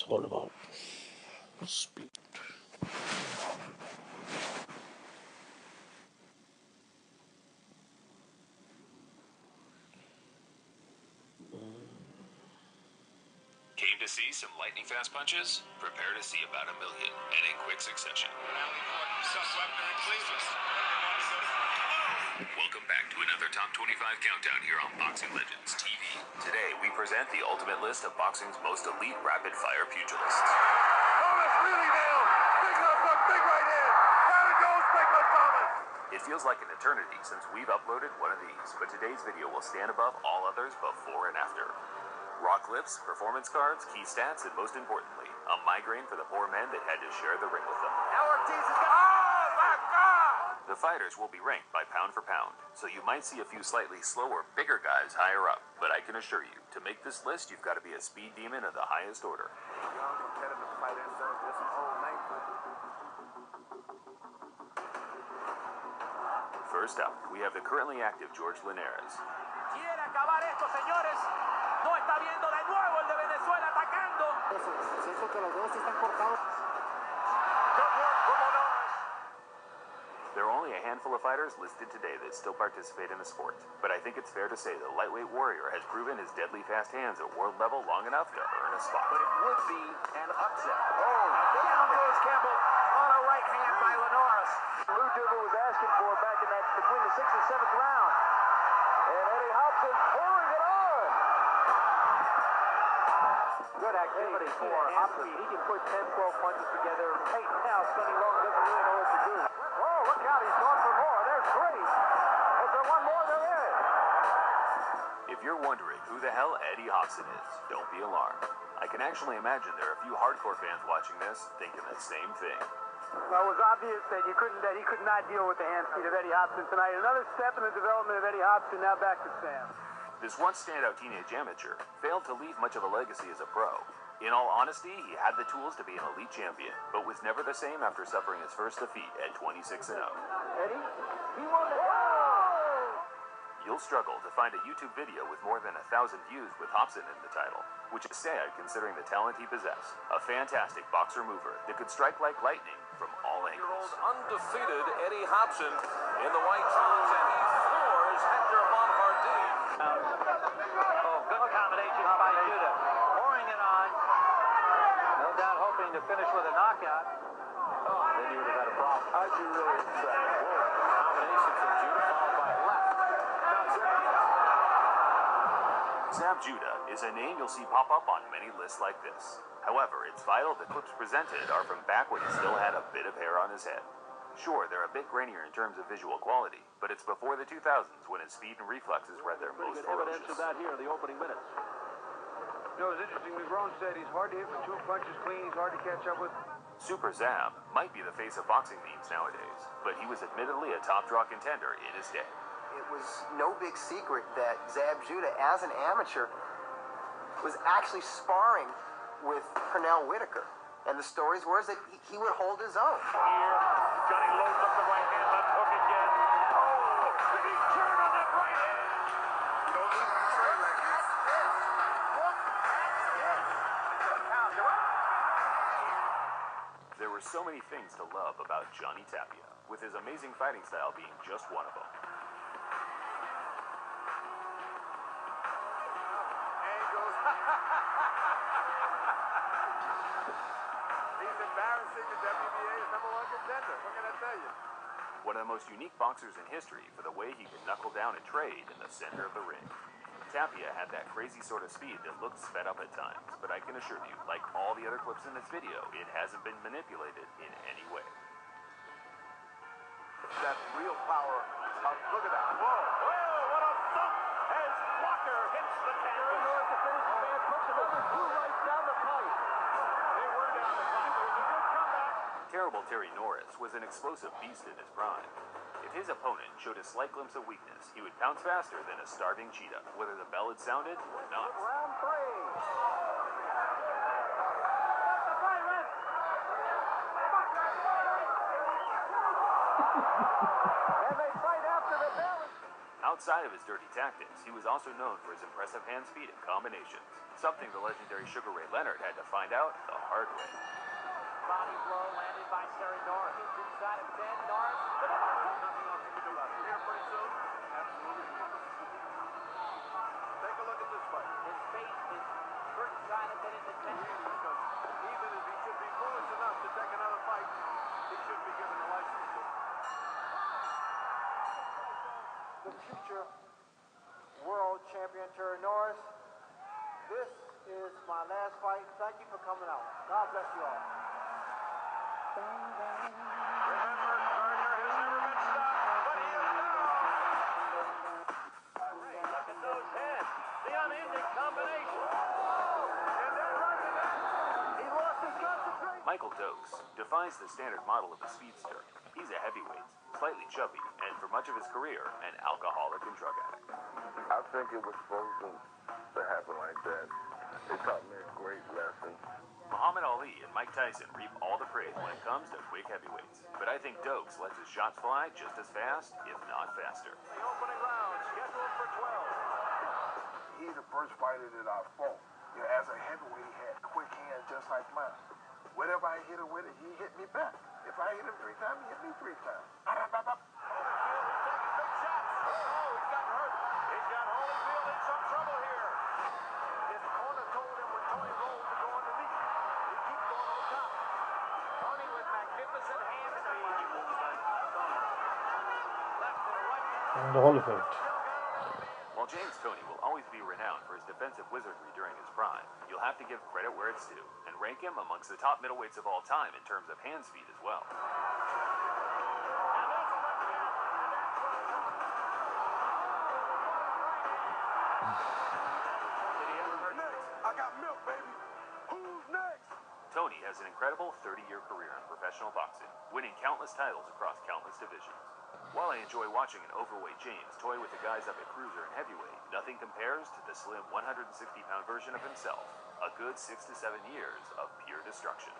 It's all about speed. Came to see some lightning fast punches? Prepare to see about 1 million, and in quick succession. Welcome back to another Top 25 Countdown here on Boxing Legends TV. Today, we present the ultimate list of boxing's most elite rapid-fire pugilists. Thomas really nailed. Big left hook, big right hand. Down it goes, big left Thomas. It feels like an eternity since we've uploaded one of these, but today's video will stand above all others before and after. Raw clips, performance cards, key stats, and most importantly, a migraine for the poor men that had to share the ring with them. Now Ortiz is going. Oh my God! The fighters will be ranked by pound for pound, so you might see a few slightly slower, bigger guys higher up, but I can assure you, to make this list, you've got to be a speed demon of the highest order. Young competitive fighters don't just hold length. First up, we have the currently active George Linares. Quiere acabar esto, señores. No está viendo de nuevo el de Venezuela atacando. Siento que los dos están cortados. There are only a handful of fighters listed today that still participate in the sport, but I think it's fair to say the lightweight warrior has proven his deadly fast hands at world level long enough to earn a spot. But it would be an upset. Oh, down goes Campbell on a right hand by Linares. Lou Duva was asking for back in that between the 6th and 7th round. And Eddie Hobson pouring it on. Good activity for Hobson. He can put 10, 12 punches together. Right now, Sonny Long doesn't really know what to do. Oh, look out. He's going for more. There's 3. Is there one more? There is. If you're wondering who the hell Eddie Hobson is, don't be alarmed. I can actually imagine there are a few hardcore fans watching this thinking the same thing. Well, it was obvious that he could not deal with the hand speed of Eddie Hobson tonight. Another step in the development of Eddie Hobson. Now back to Sam. This once standout teenage amateur failed to leave much of a legacy as a pro. In all honesty, he had the tools to be an elite champion, but was never the same after suffering his first defeat at 26-0. Eddie, he won the You'll struggle to find a YouTube video with more than 1,000 views with Hobson in the title, which is sad considering the talent he possessed. A fantastic boxer mover that could strike like lightning from all angles. Undefeated Eddie Hobson in the white trunks, and he floors Hector Bonfardine. Oh, good combination by Judah. Pouring it on. No doubt hoping to finish with a knockout. Oh, then you would have had a problem. How'd you really expect? Combination from Judah followed by left. Zab Judah is a name you'll see pop up on many lists like this. However, it's vital the clips presented are from back when he still had a bit of hair on his head. Sure, they're a bit grainier in terms of visual quality, but it's before the 2000s when his speed and reflexes were at their most ferocious. evidence of that here in the opening minutes. You know, it's interesting. McGrone said he's hard to hit with 2 punches clean. He's hard to catch up with. Super Zab might be the face of boxing memes nowadays, but he was admittedly a top draw contender in his day. It was no big secret that Zab Judah, as an amateur, was actually sparring with Pernell Whitaker. And the stories were that he would hold his own. Here, Johnny loads up the right hand, left hook again. Oh, big turn on that right hand. You don't need to train like this. There were so many things to love about Johnny Tapia, with his amazing fighting style being just one of them. He's embarrassing the WBA's #1 contender. What can I tell you? One of the most unique boxers in history for the way he could knuckle down and trade in the center of the ring. Tapia had that crazy sort of speed that looked sped up at times, but I can assure you, like all the other clips in this video, it hasn't been manipulated in any way. That real power. Look at that. Whoa, whoa, what a thump as Walker hits the canvas. Puts another 2 right down the pipe. They were down the pipe. It was a good comeback. Terrible Terry Norris was an explosive beast in his prime. If his opponent showed a slight glimpse of weakness, he would pounce faster than a starving cheetah, whether the bell had sounded or not. Round 3. And they fight after the bell. Outside of his dirty tactics, he was also known for his impressive hand speed and combinations, something the legendary Sugar Ray Leonard had to find out the hard way. Body blow landed by Terry Norris. It's inside of 10. Norris. Nothing else you can do about it. Here pretty soon? Absolutely. Take a look at this fight. His face is first sign of that independence. Because even if he should be foolish enough to take another fight, he should be given a license to. The future world champion Terry Norris. This is my last fight. Thank you for coming out. God bless you all. Remember, Gardner has never been stopped, but he is now. Look at those heads. The unending combination. He lost his concentration. Michael Dokes defies the standard model of a speedster. He's a heavyweight, slightly chubby, and for much of his career, an alcoholic and drug addict. I think it was supposed to happen like that. It taught me a great lesson. Muhammad Ali and Mike Tyson reap all the praise when it comes to quick heavyweights. But I think Dokes lets his shots fly just as fast, if not faster. The opening round, scheduled for 12. He's the first fighter that I fought. You know, as a heavyweight, he had quick hands just like mine. Whatever I hit him with it, he hit me back. If I hit him 3 times, he hit me 3 times. Holyfield is taking big shots. Oh, he's gotten hurt. He's got Holyfield in some trouble here. His corner told him when Tony rolled to go underneath. He keeps going on top. Tony with magnificent hand speed. Left to the right. And Holyfield. While James Toney will always be renowned for his defensive wizardry during his prime, you'll have to give credit where it's due and rank him amongst the top middleweights of all time in terms of hand speed as well. I got milk, baby. Who's next? Tony has an incredible 30-year career in professional boxing, winning countless titles across countless divisions. While I enjoy watching an overweight James toy with the guys up at cruiser and heavyweight, nothing compares to the slim 160-pound version of himself. A good 6 to 7 years of pure destruction.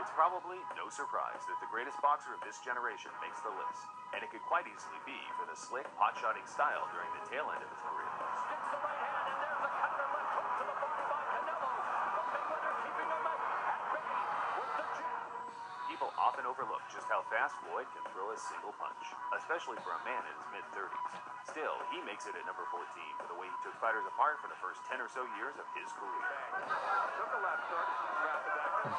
It's probably no surprise that the greatest boxer of this generation makes the list, and it could quite easily be for the slick, pot-shotting style during the tail end of his career. Sticks the right hand, and there's a counter left hook to the body by Canelo. The Mayweather keeping him at bay with the jab. People often overlook just how fast Floyd can throw a single punch, especially for a man in his mid-30s. Still, he makes it at number 14 for the way he took fighters apart for the first 10 or so years of his career. Took a left start, rapid action.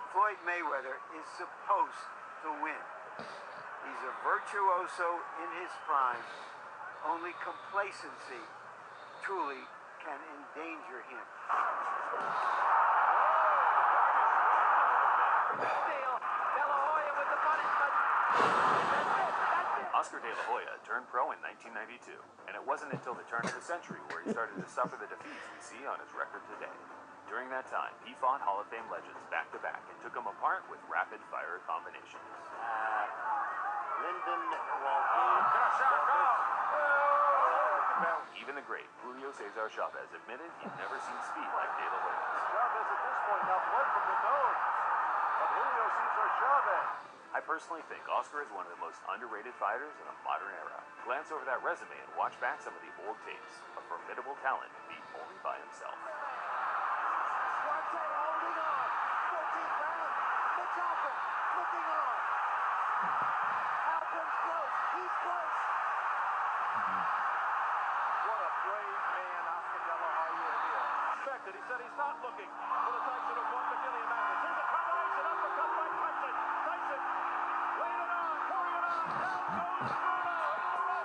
Floyd Mayweather is supposed to win. He's a virtuoso in his prime. Only complacency truly can endanger him. De La Hoya with the punishment. Oscar De La Hoya turned pro in 1992, and it wasn't until the turn of the century where he started to suffer the defeats we see on his record today. During that time, he fought Hall of Fame legends back-to-back and took them apart with rapid-fire combinations. Lyndon Even the great Julio Cesar Chavez admitted he'd never seen speed like De La Hoya's. Chavez at this point now blood from the nose of Julio Cesar Chavez. I personally think Oscar is one of the most underrated fighters in a modern era. Glance over that resume and watch back some of the old tapes. A formidable talent beat only by himself. Duarte holding on. 14th round. The chopper looking on. Alpin's close. He's close. What a brave man Oscar De La Hoya is. Expected. He said he's not looking for the Tyson of one McGillian Magnus. Here's a combination uppercut by Tyson. Tyson laying it on, pouring it on. Down goes Bruno.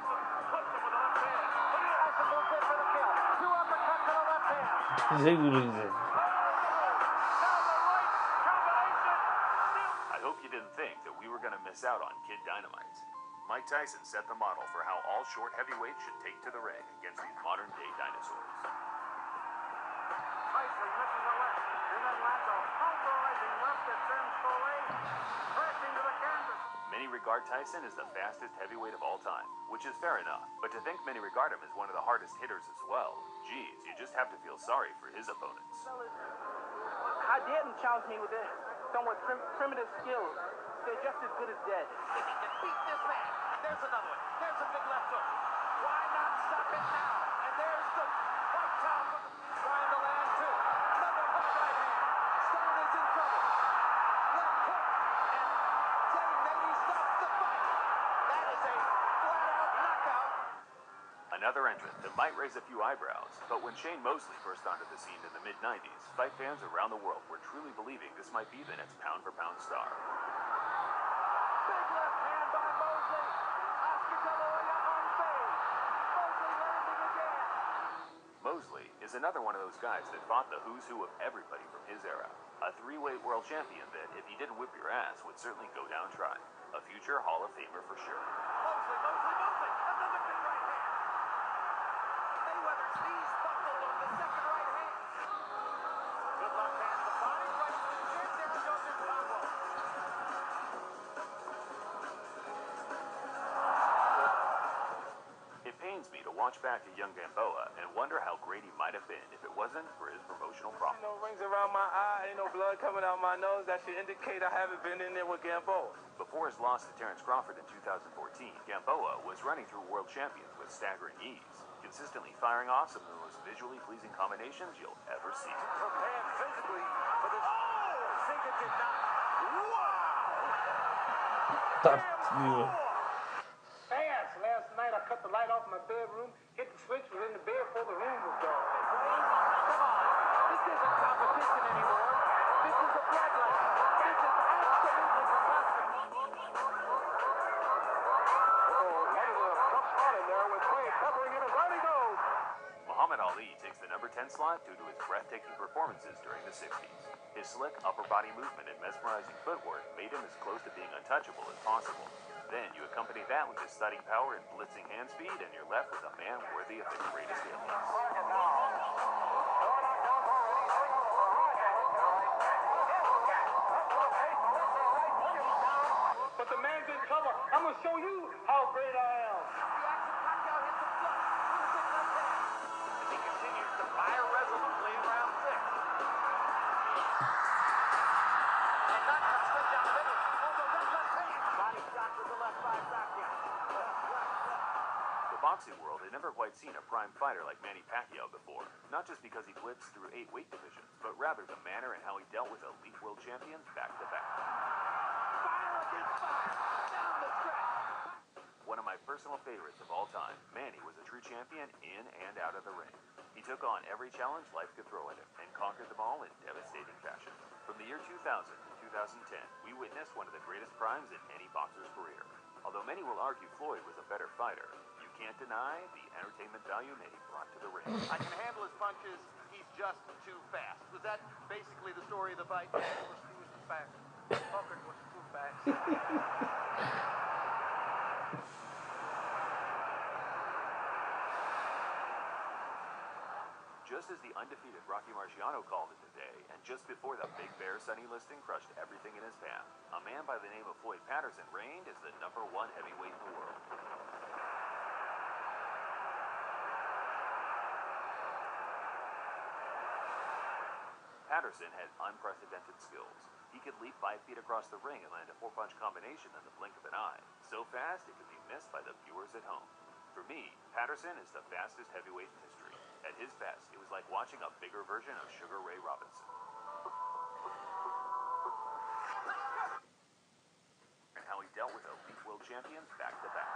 Tyson flips him with the left hand. Tyson moved in for the kill. 2 uppercuts to the left hand. I hope you didn't think that we were going to miss out on Kid Dynamite. Mike Tyson set the model for how all short heavyweights should take to the ring against these modern-day dinosaurs. Tyson missing the left. And then lands a pulverizing left that sends Foley crashing to the canvas. Many regard regard Tyson as the fastest heavyweight of all time, which is fair enough. But to think many regard him as one of the hardest hitters as well, geez, you just have to feel sorry for his opponents. I dare them challenge me with their somewhat primitive skills. They're just as good as dead. If he can beat this man, there's another one. There's a big left hook. Why not stop it now? And there's the right top. Trying to land two. Another hard right hand. Stone is in trouble. Left hook. And saying that he stops the fight. That is a flat-out knockout. Another entrant that might raise a few eyebrows, but when Shane Mosley burst onto the scene in the mid-90s, fight fans around the world were truly believing this might be the next pound-for-pound star. Big left hand by Mosley. Oscar De La Hoya unfazed. Mosley landing again. Mosley is another one of those guys that fought the who's who of everybody from his era. A three-weight world champion that, if he didn't whip your ass, would certainly go down trying. A future Hall of Famer for sure. Mosley. Another big right hand. Mayweather's knees buckled on the second right hand. Good left hand to the body. Right to the chin. Down goes his combo. It pains me to watch back at young Gamboa and wonder how great he might have been if it wasn't for his promotional Ain't problems. no rings around my eye, ain't no blood coming out my nose. That should indicate I haven't been in there with Gamboa. Before his loss to Terrence Crawford in 2014, Gamboa was running through world champions with staggering ease, consistently firing off some of the most visually pleasing combinations you'll ever see. Prepared physically for this. Oh! Zinger did not. Wow! Tartıyor. Fast. Last night I cut the light off in my bedroom, hit the switch, was in the bed before the room was dark. Come on. This isn't competition anymore. This is a bloodline. This is absolutely impossible. Headed a tough spot in there with Clay peppering him as hard he goes. Muhammad Ali takes the number 10 slot due to his breathtaking performances during the 60s. His slick upper body movement and mesmerizing footwork made him as close to being untouchable as possible. Then you accompany that with his stunning power and blitzing hand speed, and you're left with a man worthy of the greatest aliens. But the man's in trouble. I'm going to show you how great I am. He continues to fire resolutely in round 6. And not just straight down the middle. Although that left hand. Body shot with the left side backhand. The boxing world had never quite seen a prime fighter like Manny Pacquiao before, not just because he blitzed through 8 weight divisions, but rather the manner and how he dealt with elite world champions back-to-back. Fire against fire. Down the stretch. One of my personal favorites of all time, Manny was a true champion in and out of the ring. He took on every challenge life could throw at him and conquered them all in devastating fashion. From the year 2000 to 2010, we witnessed one of the greatest primes in any boxer's career. Although many will argue Floyd was a better fighter, you can't deny the entertainment value Manny brought to the ring. I can handle his punches. He's just too fast. Was that basically the story of the fight? He was too fast. Fucker was too fast. Just as the undefeated Rocky Marciano called it today, and just before the Big Bear Sonny Liston crushed everything in his path, a man by the name of Floyd Patterson reigned as the #1 heavyweight in the world. Patterson had unprecedented skills. He could leap 5 feet across the ring and land a 4-punch combination in the blink of an eye, so fast it could be missed by the viewers at home. For me, Patterson is the fastest heavyweight in history. At his best, it was like watching a bigger version of Sugar Ray Robinson. And how he dealt with elite world champions back-to-back.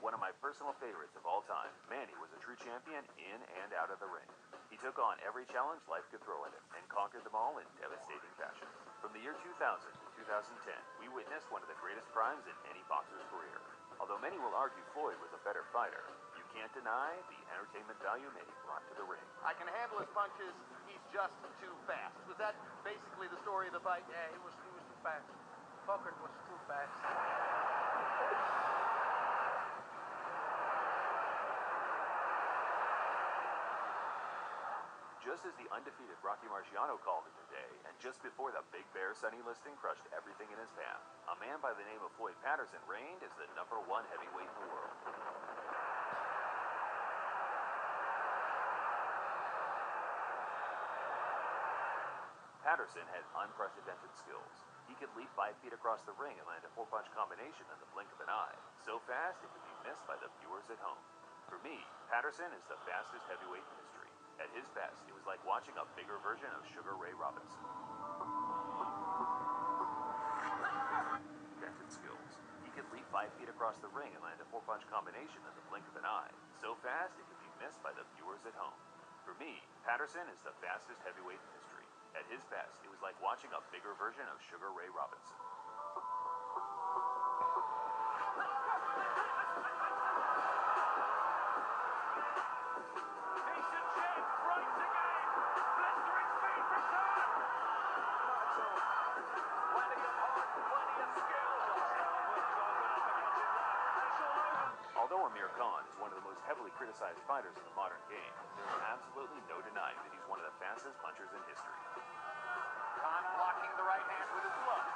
One of my personal favorites of all time, Manny was a true champion in and out of the ring. He took on every challenge life could throw at him and conquered them all in devastating fashion. From the year 2000 to 2010, we witnessed one of the greatest primes in any boxer's career. Although many will argue Floyd was a better fighter, you can't deny the entertainment value Manny brought to the ring. I can handle his punches. He's just too fast. Was that basically the story of the fight? Yeah, he was too fast. Fucker was too fast. Just as the undefeated Rocky Marciano called it today, and just before the Big Bear Sonny Liston crushed everything in his path, a man by the name of Floyd Patterson reigned as the #1 heavyweight in the world. Patterson had unprecedented skills. He could leap 5 feet across the ring and land a 4-punch combination in the blink of an eye, so fast it could be missed by the viewers at home. For me, Patterson is the fastest heavyweight in history. At his best, it was like watching a bigger version of Sugar Ray Robinson. Invented skills. He could leap 5 feet across the ring and land a 4-punch combination in the blink of an eye, so fast it could be missed by the viewers at home. For me, Patterson is the fastest heavyweight in history. At his best, it was like watching a bigger version of Sugar Ray Robinson. Although Amir Khan is one of the most heavily criticized fighters in the modern game, there's absolutely no denying that he's one of the fastest punchers in history. Khan blocking the right hand with his glove.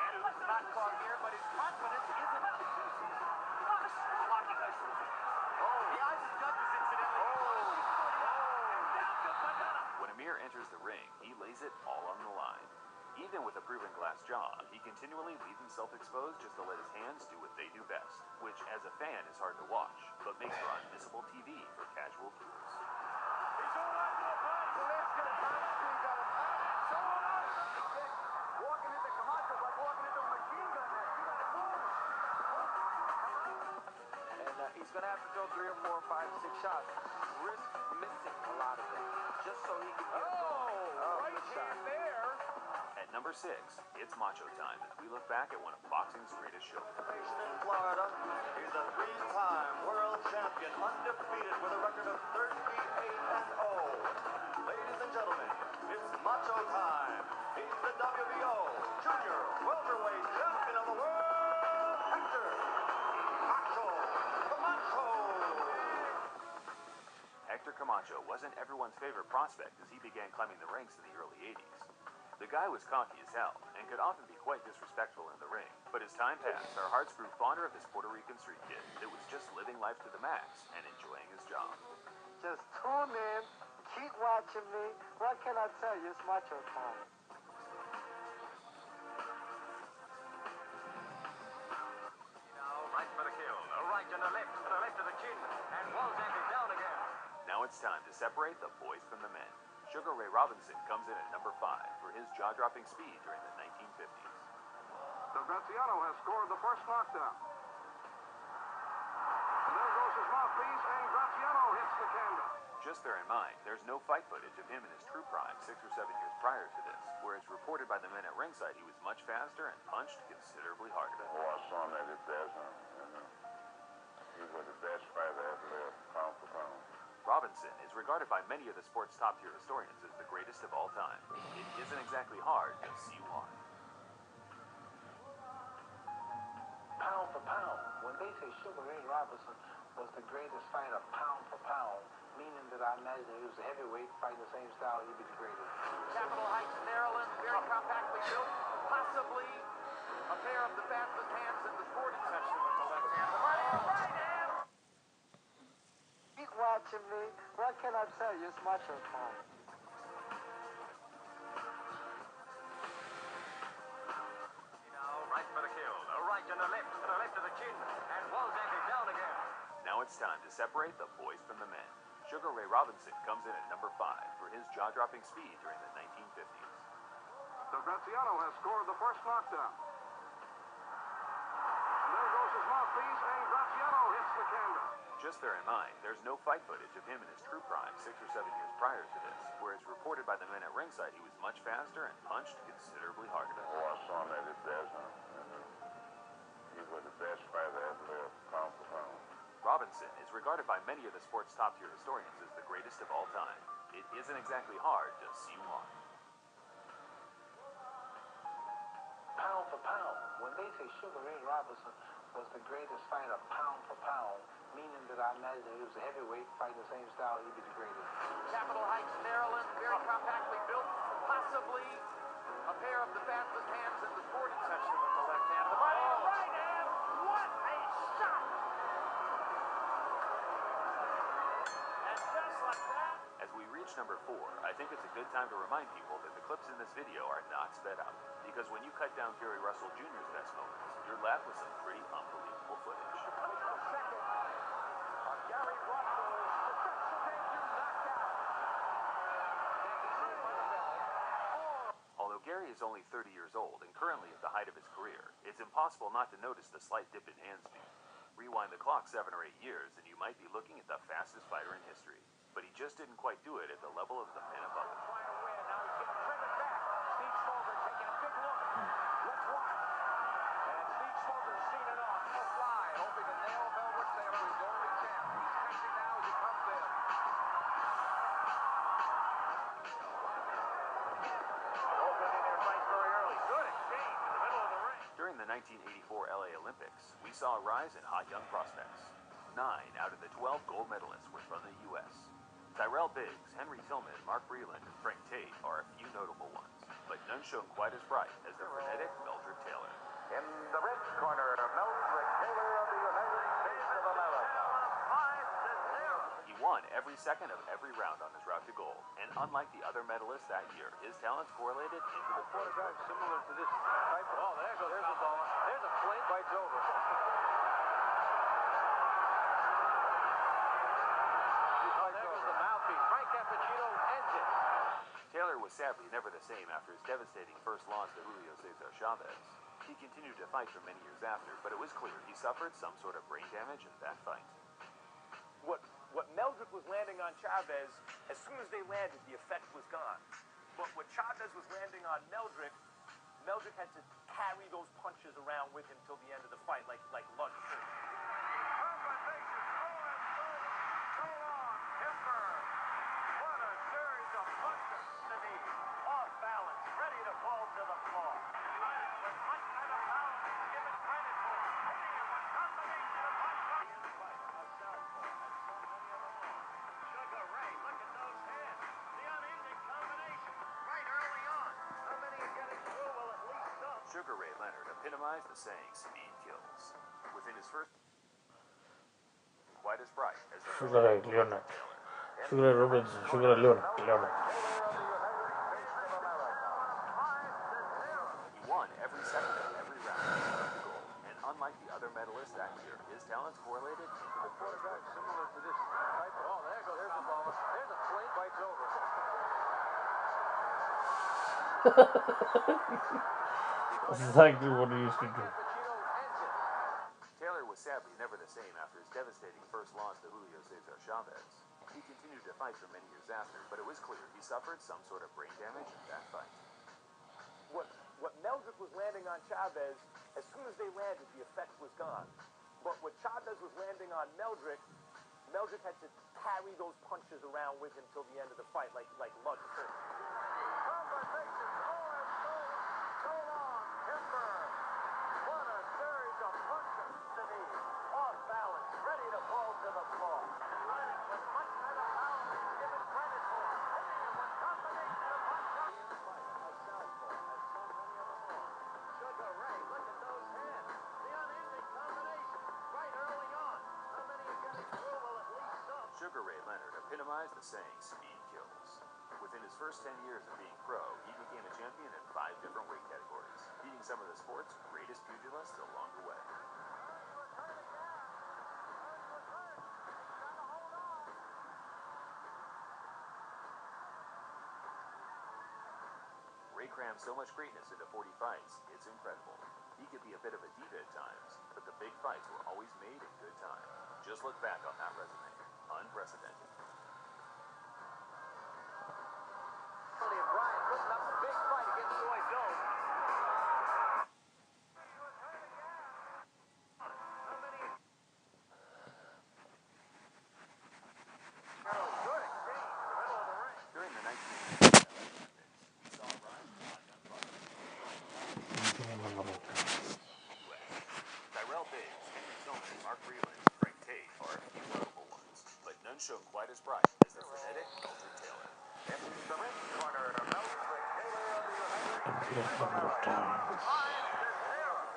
And it was not caught here, but his confidence isn't blocking us. Oh, the eyes of judges, incidentally. And down goes Madonna. When Amir enters the ring, he lays it all on the line. Even with a proven glass jaw, he continually leaves himself exposed just to let his hands do what they do best, which as a fan is hard to watch, but makes for unmissable TV for casual viewers. He's all over the place. The left's got a punch. He's got a punch. So walking into Camacho's like walking into a machine gun net. You got to move. And he's going to have to throw 3 or 4 or 5, 6 shots. Risk missing a lot of them, just so he can get going. Right hand there. At number 6, it's Macho time as we look back at one of boxing's greatest shows. In Florida, he's a 3-time world champion, undefeated with a record of 38-0. Ladies and gentlemen, it's Macho time. He's the WBO Junior Welterweight Champion of the world, Hector Macho Camacho. Hector Camacho wasn't everyone's favorite prospect as he began climbing the ranks in the early 80s. The guy was cocky as hell, and could often be quite disrespectful in the ring. But as time passed, our hearts grew fonder of this Puerto Rican street kid that was just living life to the max and enjoying his job. Just tune in, keep watching me. What can I tell you? It's Macho time. Right for the kill, a right and a left of the chin, and Walzak is down again. Now it's time to separate the boys from the men. Sugar Ray Robinson comes in at number 5 for his jaw-dropping speed during the 1950s. So Graziano has scored the first knockdown. And there goes his mouthpiece, and Graziano hits the canvas. Just bear in mind, there's no fight footage of him in his true prime 6 or 7 years prior to this, where it's reported by the men at ringside he was much faster and punched considerably harder. Oh, I saw him at his best. He was the best fighter ever lived, pound for pound. Robinson is regarded by many of the sport's top-tier historians as the greatest of all time. It isn't exactly hard to see why. Pound for pound, when they say Sugar Ray Robinson was the greatest fighter pound for pound, meaning that I imagine he was a heavyweight fighting the same style, he'd be the greatest. Capitol Heights, Maryland, very compactly built, possibly a pair of the fastest hands in the sport, especially with the left hand. The right hand! Keep watching me. What can I tell you? It's Macho time. Right for the kill, a right and a left of the chin, and Walzak is down again. Now it's time to separate the boys from the men. Sugar Ray Robinson comes in at number 5 for his jaw-dropping speed during the 1950s. So Graziano has scored the first knockdown. And there goes his mouthpiece, and Graziano hits the canvas. Just bear in mind, there's no fight footage of him in his true prime 6 or 7 years prior to this, where it's reported by the men at ringside he was much faster and punched considerably harder. Oh, I saw him at his best. He was the best fighter ever lived, pound for pound. Robinson is regarded by many of the sport's top-tier historians as the greatest of all time. It isn't exactly hard to see why. Pound for pound, when they say Sugar Ray Robinson was the greatest fighter pound for pound, meaning that I imagine if he was a heavyweight fighting the same style, he'd be the greatest. Capitol Heights, Maryland, very compactly built, possibly a pair of the fastest hands in the sport. Touched him with the left hand. The body of the right hand. What a shot! And just like that. As we reach number 4, I think it's a good time to remind people that the clips in this video are not sped up. Because when you cut down Gary Russell Jr.'s best moments, you're left with some pretty unbelievable footage. Second on Gary Russell's professional debut knockout. Although Gary is only 30 years old and currently at the height of his career, it's impossible not to notice the slight dip in hand speed. Rewind the clock 7 or 8 years and you might be looking at the fastest fighter in history. But he just didn't quite do it at the level of the men above him. Trying to win. Now he's getting driven back. Steve Smolder taking a big look. Let's watch. And Steve Smolder's seen it all. No fly, hoping to nail Melwood there for his only chance. He's catching now as he comes in. Open in their fight very early. Good exchange in the middle of the ring. During the 1984 LA Olympics, we saw a rise in hot young prospects. 9 out of the 12 gold medalists were from the U.S. Tyrell Biggs, Henry Tillman, Mark Breland, and Frank Tate are a few notable ones, but none shone quite as bright as the frenetic Meldrick Taylor. In the red corner, Meldrick Taylor of the United States of America. 5-0. He won every second of every round on his route to gold, and unlike the other medalists that year, his talents correlated into the Quarterback similar to this type of. Oh, there goes the ball. There's a fling. Fight's over. Taylor was sadly never the same after his devastating first loss to Julio Cesar Chavez. He continued to fight for many years after, but it was clear he suffered some sort of brain damage in that fight. What Meldrick was landing on Chavez, as soon as they landed, the effect was gone. But what Chavez was landing on Meldrick had to carry those punches around with him till the end of the fight, like luggage. Sugar Ray Leonard epitomized the saying, speed kills. Within his first quite as bright as the Sugar Ray Leonard. Sugar Ray Robinson. Sugar Ray Leonard. He won every second of every round of gold, and unlike the other medalists that year, his talents correlated into the Quarterback similar to this type of. Oh, there goes the ball. There's a fling. Fight's over. That's exactly what he used to do. Taylor was sadly never the same after his devastating first loss to Julio Cesar Chavez. He continued to fight for many years after, but it was clear he suffered some sort of brain damage in that fight. What Meldrick was landing on Chavez, as soon as they landed, the effect was gone. But what Chavez was landing on Meldrick had to carry those punches around with him till the end of the fight, like luggage. Sugar Ray Leonard epitomized the saying, speed kills. Within his first 10 years of being pro, he became a champion in 5 different weight categories, beating some of the sport's greatest pugilists along the way. Ray crammed so much greatness into 40 fights, it's incredible. He could be a bit of a diva at times, but the big fights were always made in good time. Just look back on that resume. Unprecedented. Bryant putting up a big fight against Roy Jones. Good exchange in the middle of the ring. During the 1980s Olympics, we saw a rise in hot young prospects. Tyrell Biggs, Henry Tillman, Mark Breland, and Frank Tate are a few notable none shone quite as bright as the frenetic Eldred Taylor.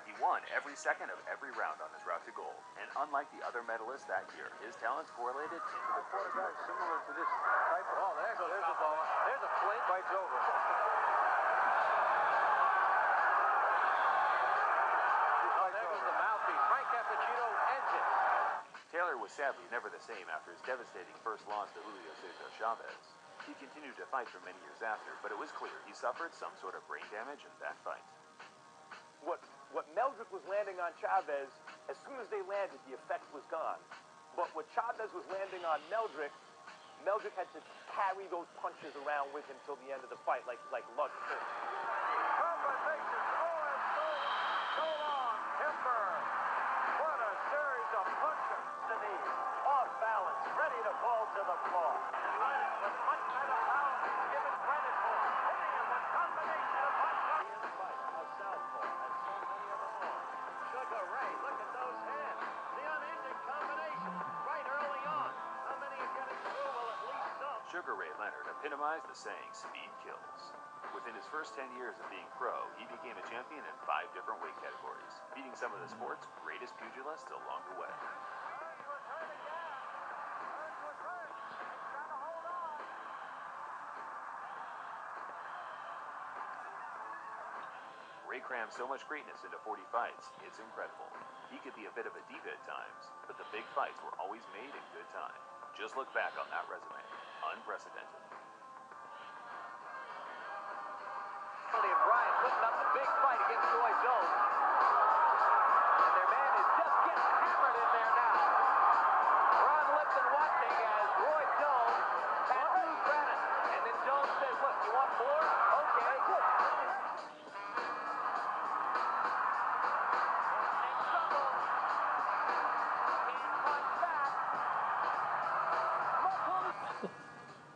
He won every second of every round on his route to gold, and unlike the other medalists that year, his talents correlated into the Quarterback similar to this type of... Oh, there goes the ball. There's a fling. Fight's over. There goes the mouthpiece. Frank Cappuccino ends it. Taylor was sadly never the same after his devastating first loss to Julio Cesar Chavez. He continued to fight for many years after, but it was clear he suffered some sort of brain damage in that fight. What Meldrick was landing on Chavez, as soon as they landed, the effect was gone. But what Chavez was landing on Meldrick had to carry those punches around with him till the end of the fight, like luggage. Combinations. Oh, and so long. Timber. What a series of punches. The knee. Off balance. Ready to fall to the floor. With much better power than he's given credit for. Hitting him with combination of punches. In the fight. A southpaw. As so many of them are. Sugar Ray. Look at those hands. The unending combination. Right early on. How many are getting through? Well, at least some. Sugar Ray Leonard epitomized the saying, speed kills. Within his first 10 years of being pro, he became a champion in 5 different weight categories, beating some of the sport's greatest pugilists along the way. Ray crammed so much greatness into 40 fights, it's incredible. He could be a bit of a diva at times, but the big fights were always made in good time. Just look back on that resume. Unprecedented. And Bryant putting up a big fight against Roy Jones. And their man is just getting hammered in there now. Ron Lipton watching as Roy Jones tattoos Brennan. And then Jones says, look, you want more? Okay.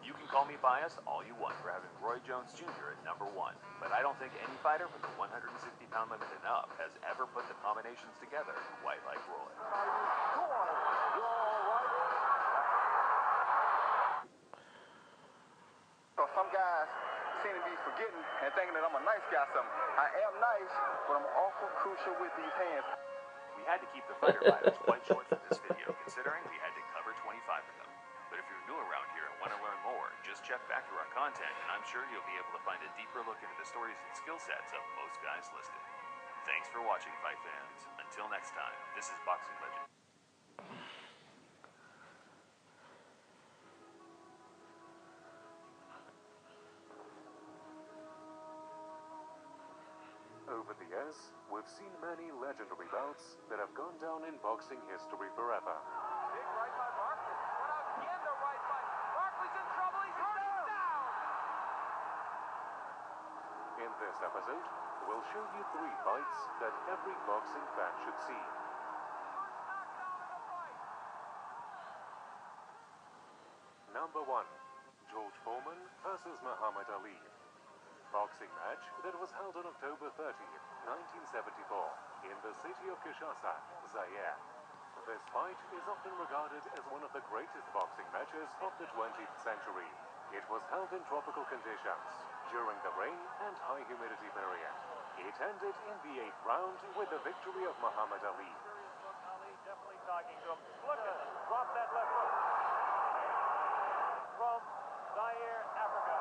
You can call me biased all you want for having Roy Jones Jr. at number 1, but I don't think any fighter from the 160-pound limit and up has ever put the combinations together quite like Roy. So some guys seem to be forgetting and thinking that I'm a nice guy. I am nice, but I'm awful crucial with these hands. We had to keep the fighter bios quite short for this video, considering we had to cover 25 of them. But if you're new around here and want to learn more, just check back through our content, and I'm sure you'll be able to find a deeper look into the stories and skill sets of most guys listed. Thanks for watching, fight fans. Until next time, this is Boxing Legend. Over the years, we've seen many legendary bouts that have gone down in boxing history forever. Big right by Barkley. What out again the right by. Barkley's in trouble. He's down. In this episode, we'll show you 3 fights that every boxing fan should see. Number 1. George Foreman versus Muhammad Ali. Boxing match that was held on October 30, 1974, in the city of Kinshasa, Zaire. This fight is often regarded as one of the greatest boxing matches of the 20th century. It was held in tropical conditions during the rain and high humidity period. It ended in the 8th round with the victory of Muhammad Ali. Ali definitely talking to him. Look at him. Drop that left hook. From Zaire, Africa.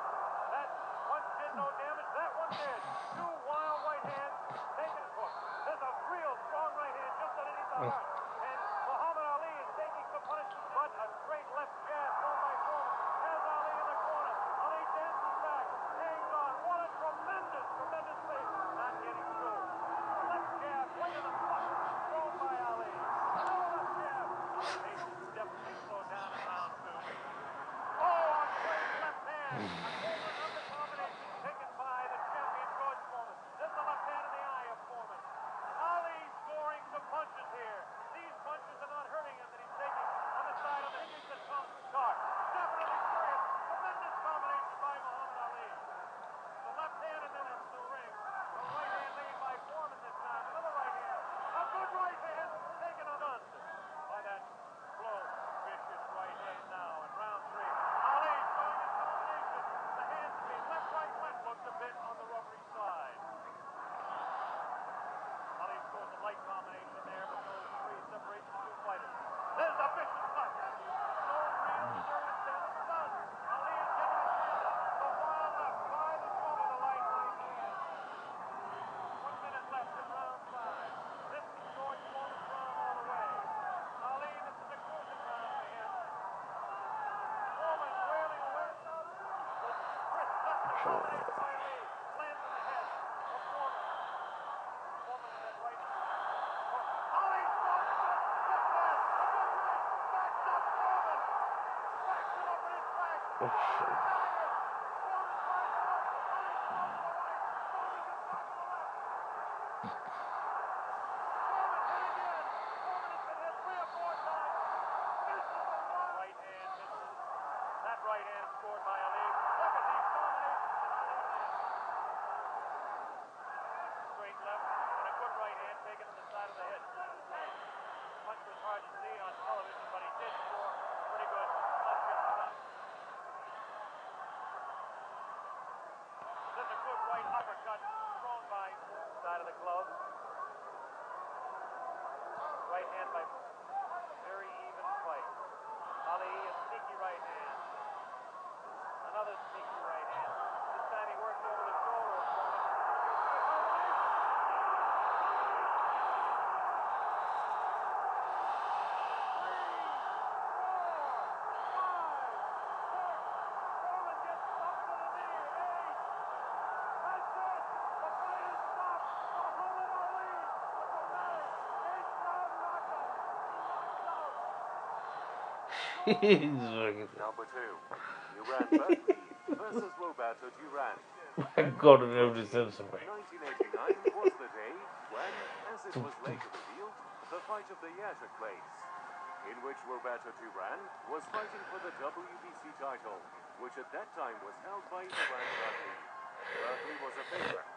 That one did no damage. That one did. 2 wild right hands. Taking his hook. There's a real strong right hand just underneath the heart. And Muhammad Ali is taking some punishment, but a great left jab thrown by Foreman. Has Ali in the corner. Ali dances back. Hangs on. What a tremendous face. Not getting through. Left jab. Right in the butt. Thrown by Ali. Another left jab. Ali needs to definitely slow down in round 2. Oh, a great left hand. A golden combination taken by the champion George Foreman. There's the left hand in the eye of Foreman. Ali scoring some punches here. These punches are not hurting him that he's taking on the side of the Indians and Tar. Definitely serious. Tremendous combination by Muhammad Ali. The left hand and then into the ring. The right hand made by Foreman this time. Another right hand. A good right hand taken on by that close, vicious right hand now. Number 2, Duran Berkeley versus Roberto Duran. God, in every sense of it. 1989 was the day when, as it was later revealed, the fight of the year took place, in which Roberto Duran was fighting for the WBC title, which at that time was held by Duran Berkeley. Berkeley was a favorite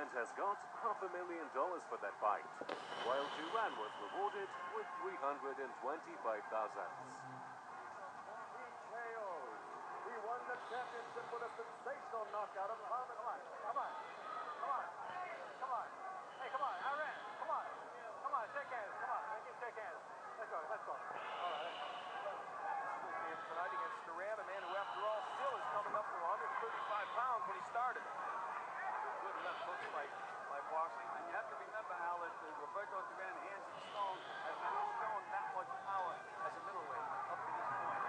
and has got $500,000 for that fight, while Duran was rewarded with $325,000. He won the championship with a sensational knockout of Muhammad Ali. Come on. Hey, come on, Iran. Come on, shake hands. Come on, make him shake hands. Let's go. All right. Game tonight against Duran, a man who, after all, still is coming up from 135 pounds when he started. Good left hook by Boxing. And you have to remember, Al, that Roberto Duran, hands and stone, has not shown that much power as a middleweight up to this point.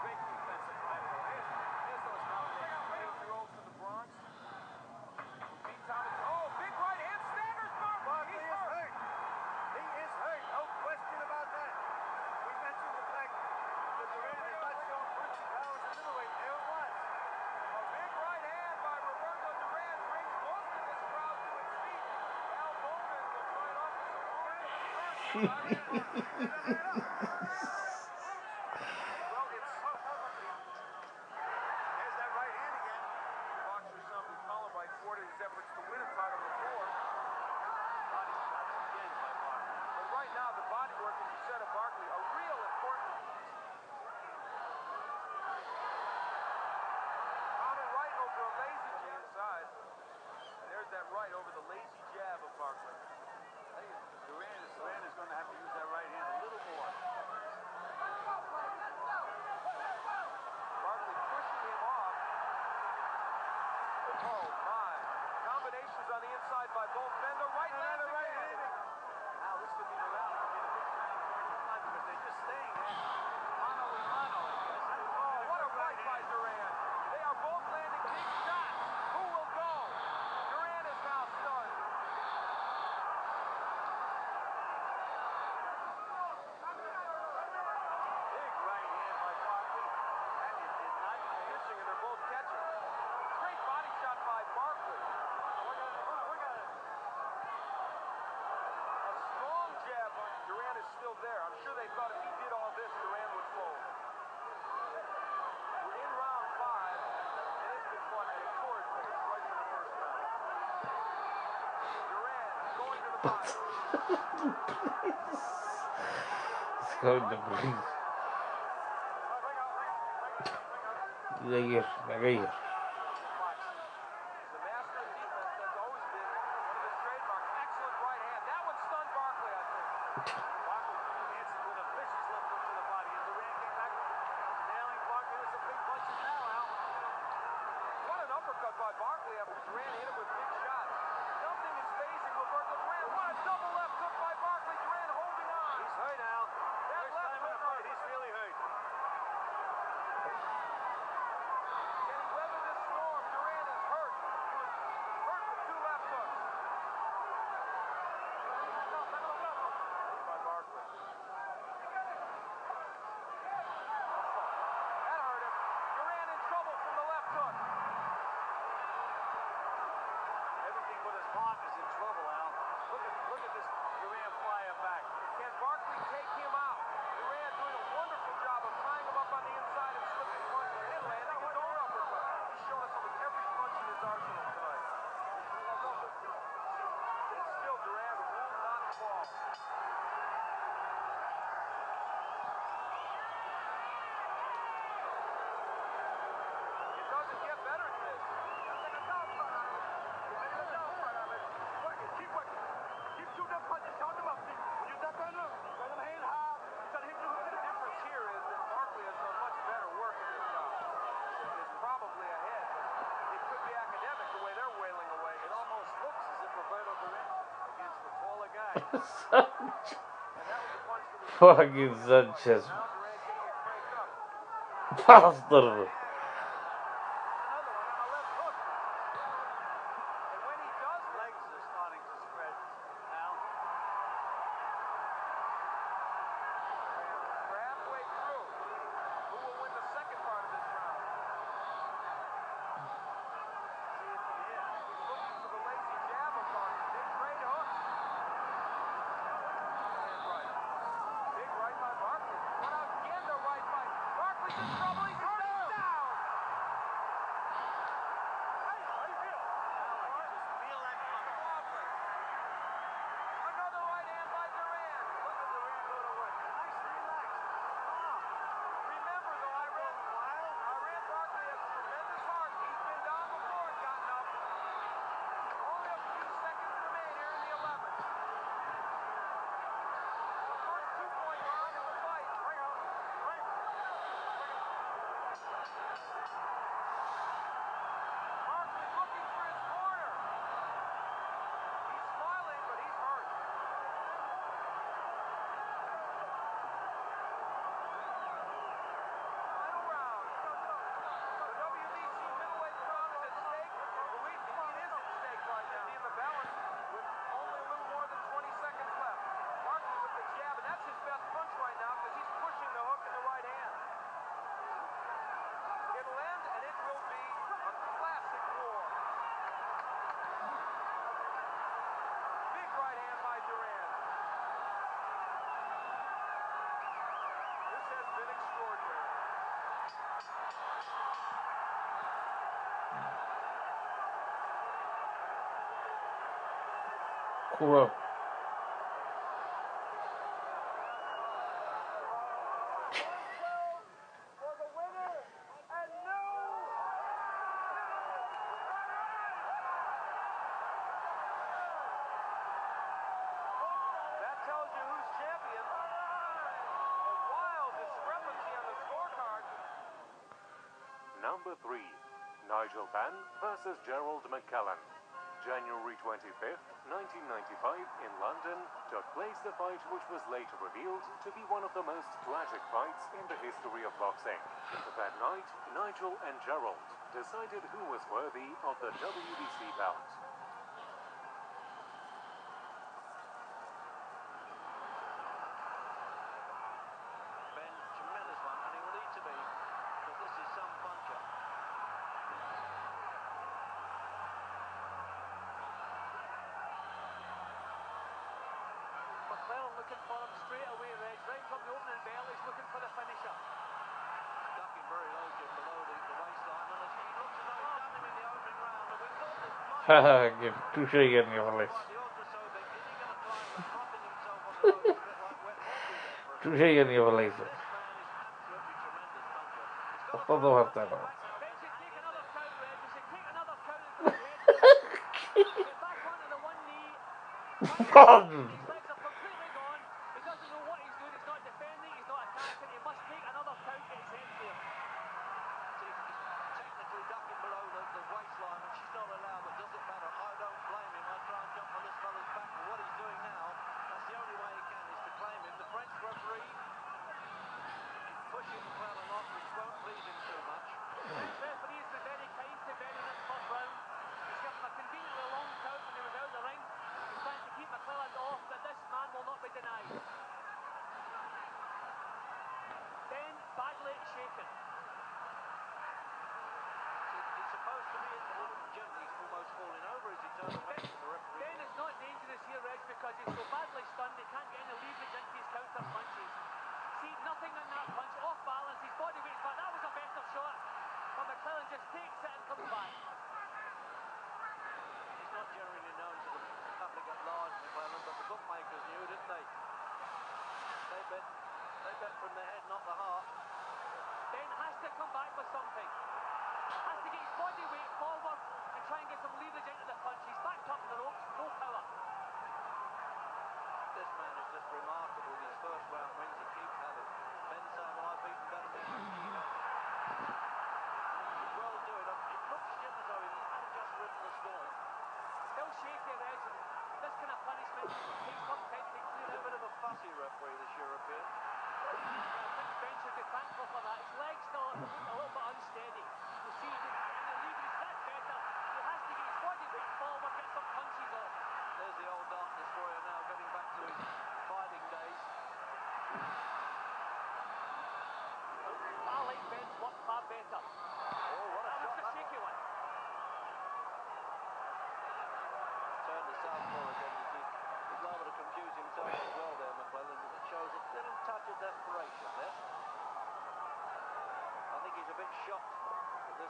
Great defensive fight. Here's those combinations. 8-year-olds from the Bronx. Beat Thomas. Oh, big right hand staggers Barkley. He's hurt. He is hurt. No question about that. We mentioned the fact that Duran has not shown punching power as a middleweight. There it was. A big right hand by Roberto Duran brings most of this crowd to its feet. Al Bowman will fight off the support of the first. Efforts to win a title before. Body shots again by Barkley. But right now, the body work, as you said, of Barkley, a real important. Counter right over a lazy jab inside. And there's that right over the lazy jab of Barkley. Duran is going to have to use that right hand a little more. Barkley pushing him off. Oh, my. Combinations on the inside by both men. The right hand again. Now, this could be the round. It could be the biggest round of Barkley's life because they're just staying there. Mano a mano, I guess. Oh, what a right by Duran. They are both landing big shots. Who will go? Duran is now stunned. Big right hand by Barkley. And it did not Pitching, and they're both catching. Great body shot by Barkley. Look at it. A strong jab on Duran is still there. I'm sure they thought if he did all this, Duran would fold. We're in round 5, and it's been fought at a torrid pace right from the first round. Duran going to the body. It's going to breathe. Nagir. He's a master of defense. That's always been one of his trademarks. Excellent right hand. That one stunned Barkley, I think. Barkley answered with a vicious left hook to the body. And Duran came back, nailing Barkley with some big punches now, Al. What an uppercut by Barkley after Duran hit him with big shots. Nothing is phasing Roberto Duran. What a double left hook by Barkley. Duran holding on. He's hurt, Al. That First left time in a hook fight, he's really hurt. Can he weather this storm? Duran Fucking Sanchez. Bastard. Cool. Number 3, Nigel Benn versus Gerald McClellan. January 25th, 1995, in London, took place the fight which was later revealed to be one of the most tragic fights in the history of boxing. That night, Nigel and Gerald decided who was worthy of the WBC belt. Ben, tremendous one, and he will need to be, because this is some puncher. McClellan looking for him straight away, Reg. Right from the opening bell, he's looking for the finisher. Ducking very low, Jim, below the waistline, and as he looks as though he's done him in the opening round, and we thought this might Haha, get touche again, you police. Touche again, you police. Todo bastante. Remarkable, his first round wins, he keeps at it. Ben saying, well,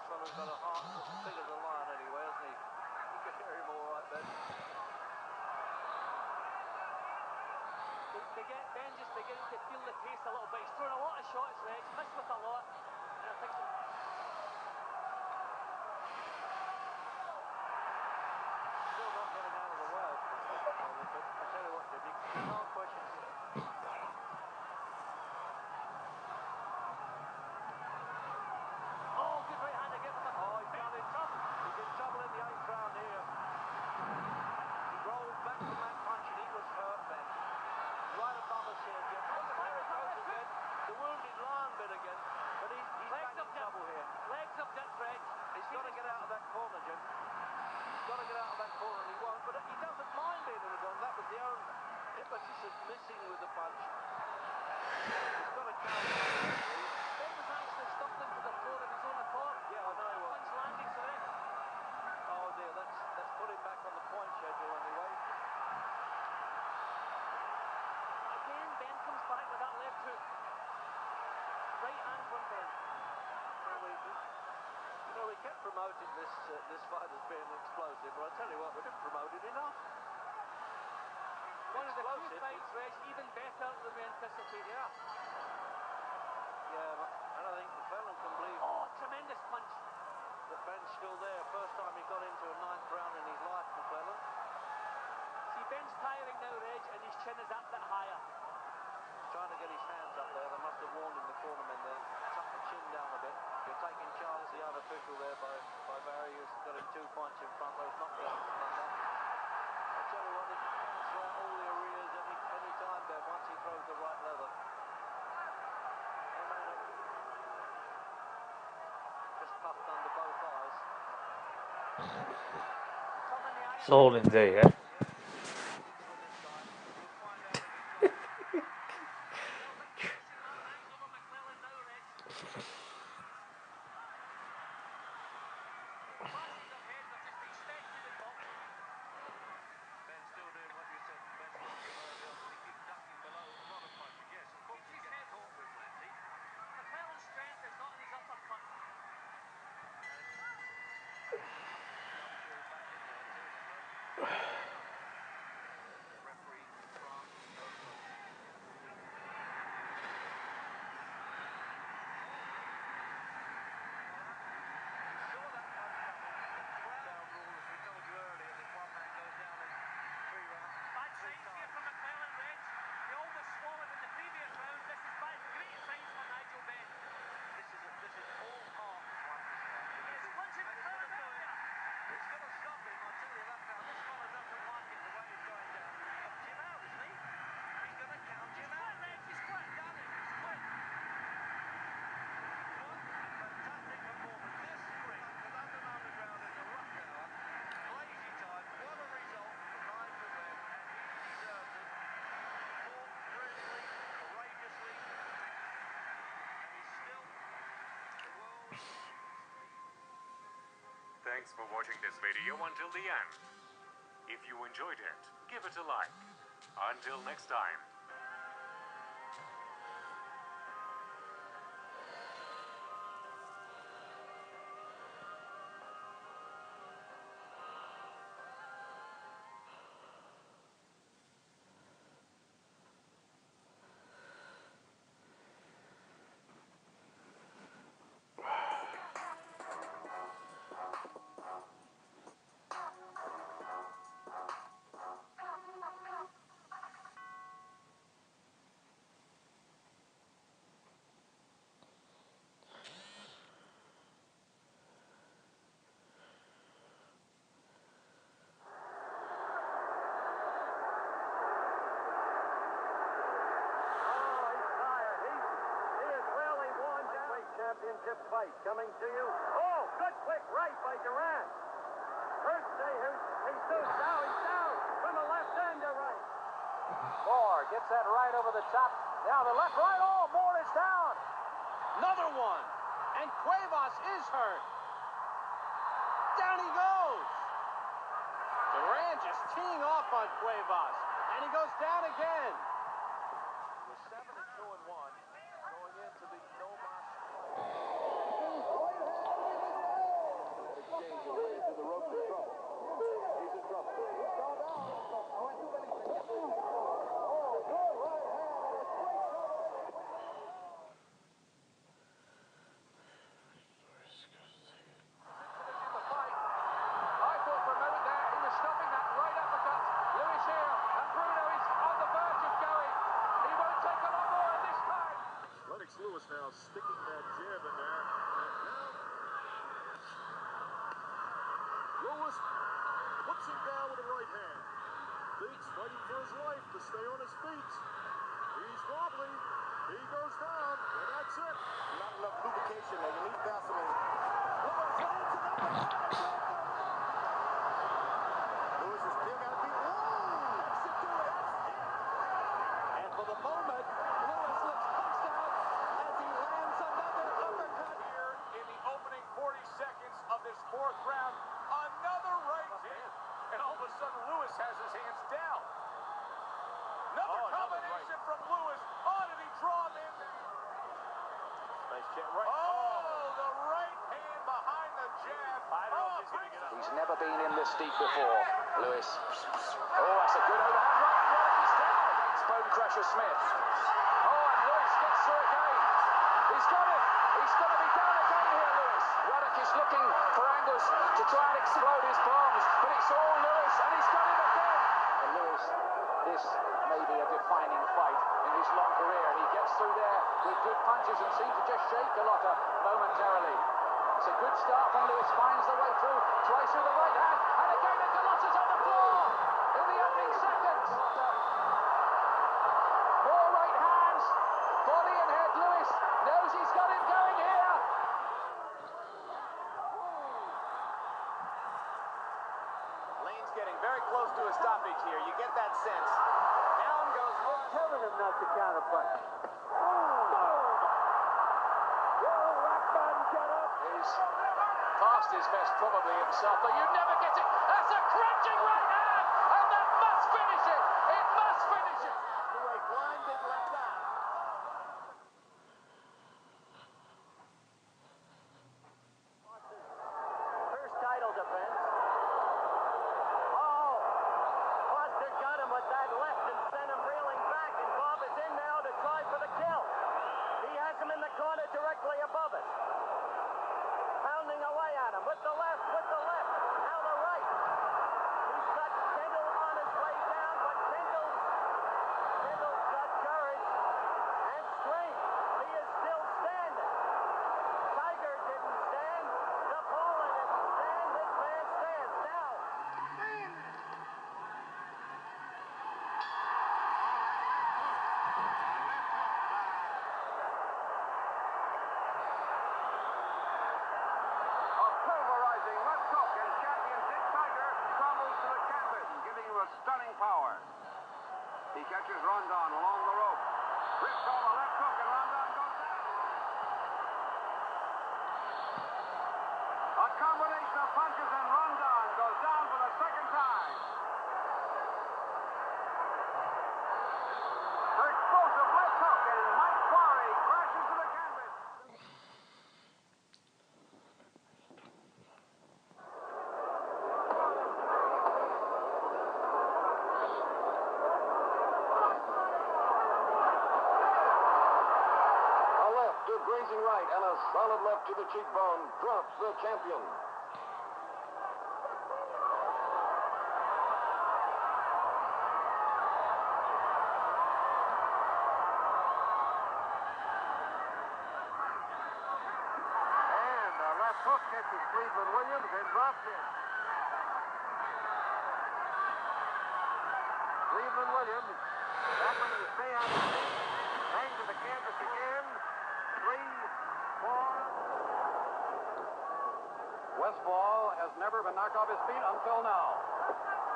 this fella's got a heart as big as a lion anyway, hasn't he? You can hear him all right, Ben. They get Ben just beginning to feel the pace a little bit. He's thrown a lot of shots, Reg, missed with a lot. And I think Still not getting out of the way, but I tell you what, Jim, you can't question it. oh, good right hand again from the Oh, he's got in trouble. He's in trouble in the 8th round here. He rolled back from that punch and he was hurt, Ben. Right above us here, Jim. The wounded lion bit again, but he's back in trouble here. Legs up, Dick, Reg. He's got to get out of that corner, Jim. He's got to get out of that corner, and he won't. But he doesn't mind being in the corner. That was the only impetus of missing with the punch. He's got to count. Ben was actually stumbling to the floor of his own accord. Yeah, I know he was. Punch landed, so then. Oh dear, that's put him back on the point schedule anyway. Again, Ben comes back with that left hook. Right hand from Ben. We kept promoting this fight as being explosive, but I tell you what, we didn't promote it enough. One of the few fights, Reg, even better than we anticipated. Yeah, but I don't think McClellan can believe. Oh, tremendous punch. That Ben's still there. First time he got into a 9th round in his life, McClellan. See, Ben's tiring now, Reg, and his chin is up a bit higher. Trying to get his hands up there. They must have warned him, the cornerman there. Tuck the chin down a bit. You're taking Charles, the unofficial there by Barry, who's got him 2 points in front. Those knockdowns from under. I tell you what, he can throw out all the arrears any time there once he throws the right leather. They may not just puffed under both eyes. It's all in there, yeah. Thanks for watching this video until the end. If you enjoyed it, give it a like. Until next time. Championship fight coming to you. Oh, good quick right by Durant. First Jesus. Now he's down from the left end to right. Moore gets that right over the top. Now the left right. Oh, Moore is down. Another one. And Cuevas is hurt. Down he goes. Durant just teeing off on Cuevas. And he goes down again. He was 7-2-1 going into the no-mas fight. sticking that jab in there. And now, Lewis puts him down with a right hand. Bates fighting for his life to stay on his feet. He's wobbly. He goes down, and that's it. Not enough lubrication there. You need Vaseline. Lewis lands another power. Lewis is still got to be. Whoa! That should do it. That's it. And for the moment, Lewis looks punched out as he lands another uppercut. Here in the opening 40 seconds of this fourth round, another right hand. And all of a sudden, Lewis has his hands down. Another combination from Lewis. Oh, did he draw him in there? Nice jab. Right. Oh, the right hand behind the jab. I don't know if he's going to get up. He's never been in this deep before, Lewis. Oh, that's a good overhand right, and Roddick is down against Bone Crusher Smith. Oh, and Lewis gets through again. He's got it. He's going to be down again here, Lewis. Roddick is looking for angles to try and explode his palms, but it's all Lewis, and he's got him again. And Lewis, this may be a defining fight in his long career, and he gets through there with good punches and seems to just shake a lot momentarily. It's a good start from Lewis, finds the way through, tries through the right hand, and again the Colossus on the floor in the opening seconds. More right hands, body and head. Lewis knows he's got him going here. Lane's getting very close to a stoppage here. You get that sense. Allen goes one. Telling him not to counterpunch. He's past his best probably himself, but you never get it. That's a crunching right hand, and that must finish it. It must finish it. The way blinded left eye. First title defense. Oh, Buster got him with that left and sent him reeling back, and Bob is in now to try for the kill. He has him in the corner directly above it. Pounding away at him with the left, now the right. He's got Kendall on his way down, but Kendall's got courage and strength. He is still standing. Tiger didn't stand. Napoleon didn't stand. This man stands now. A pulverizing left hook, and champion Dick Tiger crumbles to the canvas, giving him a stunning power. He catches Rondon along the rope. Rips all the left hook, and Rondon goes down. A combination of punches, and Rondon goes down for the second time. The explosive left hook, and Mike Quarry crashes to the canvas. A left to grazing right and a solid left to the cheekbone drops the champion. And the left hook catches Cleveland Williams and drops him. Cleveland Williams battling to stay on his feet, bang to the canvas again. 3, 4. Westfall has never been knocked off his feet until now.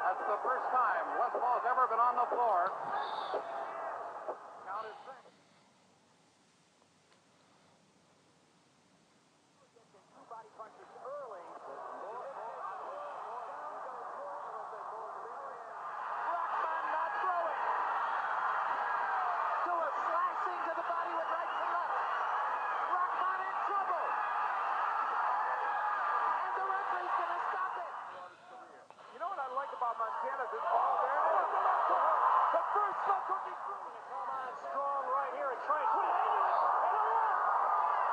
That's the first time Westfall has ever been on the floor. Count is 6. Two body punches early. Rockman not throwing. To a slashing to the body with right and left. Rockman in trouble. And the referee's going to stop it. You know what I like about Montana? This ball there. The first smoke cookie through. Come on strong right here and try and put it into it. And a left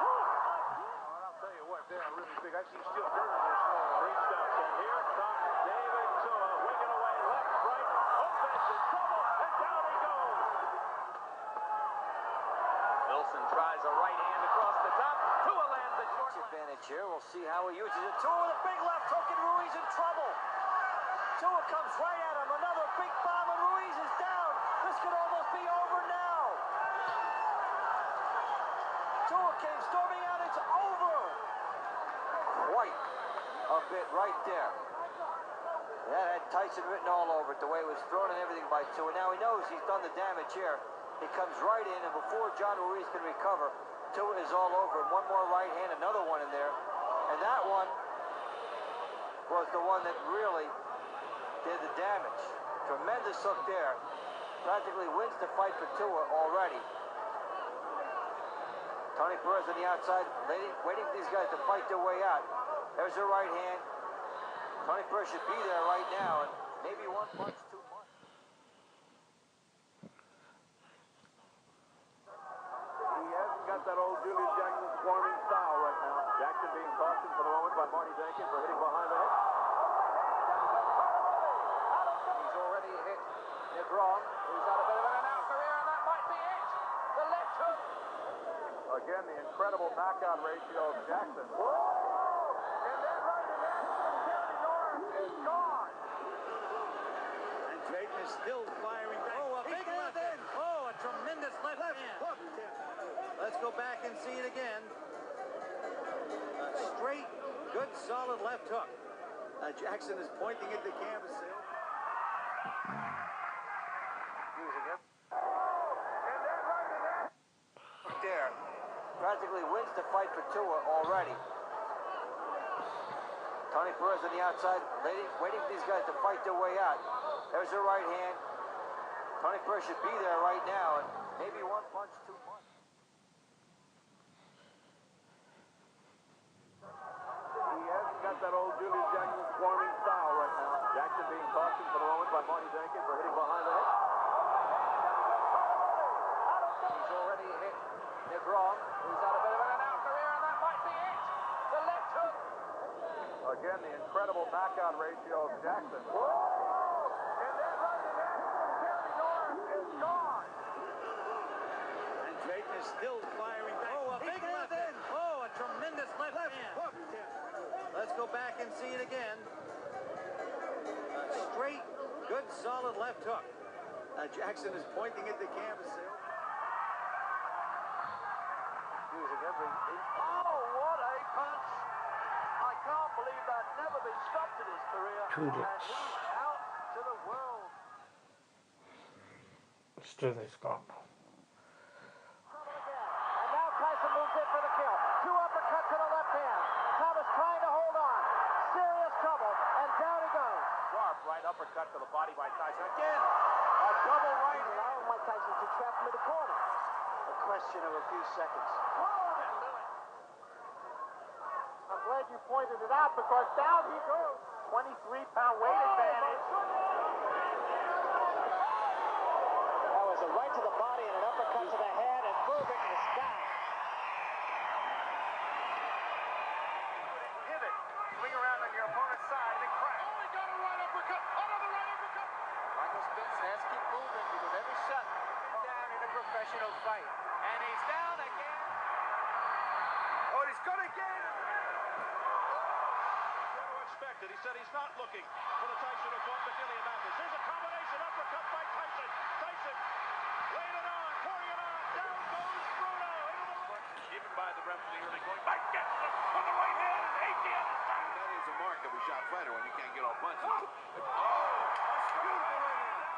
hook again. I'll tell you what, they're really big. I see Steel Curtis there slowing. Great stuff. And here comes David Tua, wigging away left, right. Opens in trouble, and down he goes. The Wilson tries a right hand across the top. Tua lands a short advantage here. We'll see how he uses it. Tua with a big left hook, and Ruiz in trouble. Tua comes right at him. Another big bomb, and Ruiz is down. This could almost be over now. Tua came storming out. It's over. Quite a bit right there. That had Tyson written all over it, the way it was thrown and everything by Tua. Now he knows he's done the damage here. He comes right in, and before John Ruiz can recover, Tua is all over him. One more right hand, another one in there. And that one was the one that really did the damage. Tremendous hook there. Practically wins the fight for Tua already. Tony Perez on the outside, waiting for these guys to fight their way out. There's a right hand. Tony Perez should be there right now, and maybe one punch, two punch. He hasn't got that old Julius Jackson swarming style right now. Jackson being cautioned for the moment by Marty Jenkins for hitting behind the head. He's already hit Negron, who's had a bit of an out career, and that might be it. The left hook. Again, the incredible knockout ratio of Jackson. And then right in that, Terry Norris is gone. And Drayton is still firing back. Oh, a big left hand. Oh, a tremendous left hand. Look. Let's go back and see it again. A straight, good, solid left hook. Jackson is pointing at the canvas. Using it. And then right in that. There. Practically wins the fight for Tua already. Tony Perez on the outside, waiting for these guys to fight their way out. There's a right hand. Tony Perez should be there right now, and maybe one punch, two punch. He hasn't got that old Julius Jackson swarming style right now. Jackson being cautioned for the moment by Marty Jenkins for hitting behind the head. He's already hit Negron, who's had a bit of an out career, and that might be it. The left hook. Again, the incredible knockout ratio of Jackson. And then right in that, Terry Norris is gone. And Drayton is still firing back. Oh, a big left hand. Oh, a tremendous left hand. Hook. Let's go back and see it again. A straight, good, solid left hook. Jackson is pointing at the canvas there. Using every inch. Oh, what a punch. I can't believe that. Never been stopped in his career. And he's out to the world. Still is gone. And now Tyson moves in for the kill. Two uppercuts to the left hand. Thomas trying to hold on. Serious trouble. And down he goes. Sharp right uppercut to the body by Tyson. Again, a double right hand. Allowing Mike Tyson to trap him in the corner. A question of a few seconds. I'm glad you pointed it out because down he goes. 23-pound weight advantage. That was a right to the body and an uppercut to the head, and Burbick is down. Pivot. Swing around on your opponent's side and crack. Oh, he got a right uppercut. Another right uppercut. Michael Spence has to keep moving because every shot is down in a professional fight. And he's down again. Oh, he's gonna get it. He said he's not looking for the Tyson who fought McGillian Mathis. Here's a combination uppercut by Tyson. Tyson laying it on, pouring it on. Down goes Bruno into the right. Given by the referee early going back, gets him with the right hand, and ATM is down. That is a mark of a shot fighter when you can't get off punches. Oh, beautiful right hand.